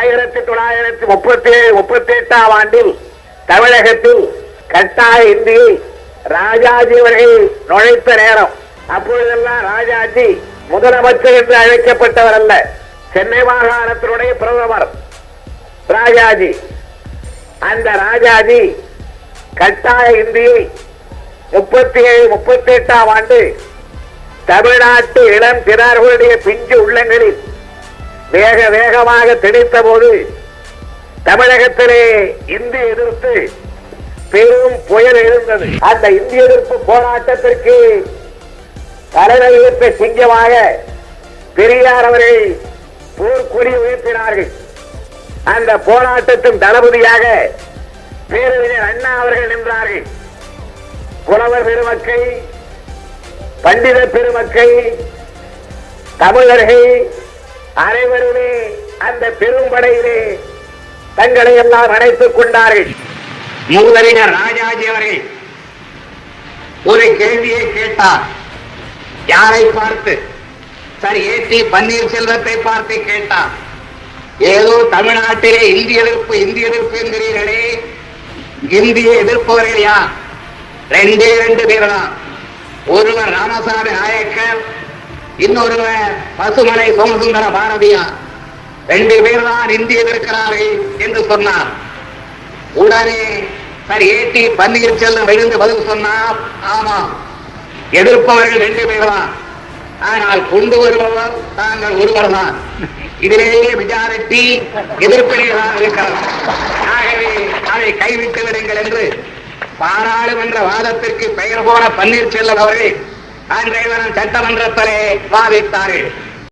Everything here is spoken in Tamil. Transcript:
1938ஆம் ஆண்டில் தமிழகத்தில் கட்டாய இந்தியை ராஜாஜி அவர்கள் நுழைத்த நேரம். அப்பொழுதெல்லாம் ராஜாஜி முதலமைச்சர் என்று அழைக்கப்பட்டவர் அல்ல, சென்னை மாகாணத்தினுடைய பிரதமர் ராஜாஜி. அந்த ராஜாஜி கட்டாய இந்தியை 38ஆம் ஆண்டு தமிழ்நாட்டு இளம் சிறார்களுடைய பிஞ்சு உள்ளங்களில் வேக வேகமாக திணித்த போது தமிழகத்திலே இந்தி எதிர்த்து பெரும் புயல் எழுந்தது. அந்த இந்திய எதிர்ப்பு போராட்டத்திற்கு தலைமை ஏற்ற சிங்கமாக பெரியார் அவர்கள் போர்க்கொடி உயர்த்தினார்கள். அந்த போராட்டத்தின் தளபதியாக பேரறிஞர் அண்ணா அவர்கள் நின்றார்கள். புலவர் பெருமக்கள், பண்டித பெருமக்கள், தமிழர்கள் அனைவருமே அந்த பெரும்படையிலே தங்களை எல்லாம் அணைத்துக் கொண்டார்கள். மூதறிஞர் ராஜாஜி அவர்கள் ஒரு கேள்வியை கேட்டார். யாரை பார்த்து? சரி, ஏ.டி. பன்னீர்செல்வத்தை பார்த்து கேட்டார். ஏதோ தமிழ்நாட்டிலே இந்திய எதிர்ப்பு என்கிறீர்களே, இந்திய எதிர்ப்பவர்கள் யார்? ரெண்டு பேர் தான். ஒருவர் ராமசாமி நாயக்கர், இன்னொருவர் பசுமலை சோமசுந்தர பாரதியார். 2 பேர் தான் இந்திய எதிர்க்கிறார்கள் என்று சொன்னார். உடனே சரி, ஏ.டி. பன்னீர்செல்வம் எழுந்து பதில் சொன்னார், ஆமா, எதிர்ப்பவர்கள் 2 பேர் தான், ஆனால் கொண்டு வருபவர் தாங்கள் ஒருவர் தான். இதிலேயே மெஜாரிட்டி எதிர்ப்பினர்களாக இருக்கிறார். ஆகவே அதை கைவிட்டு விடுங்கள் என்று பாராளுமன்ற வாதத்திற்கு பெயர் போன பன்னீர்செல்வம் அவர்கள் அன்றைய தினம் சட்டமன்றத்திலே வாதித்தார்கள்.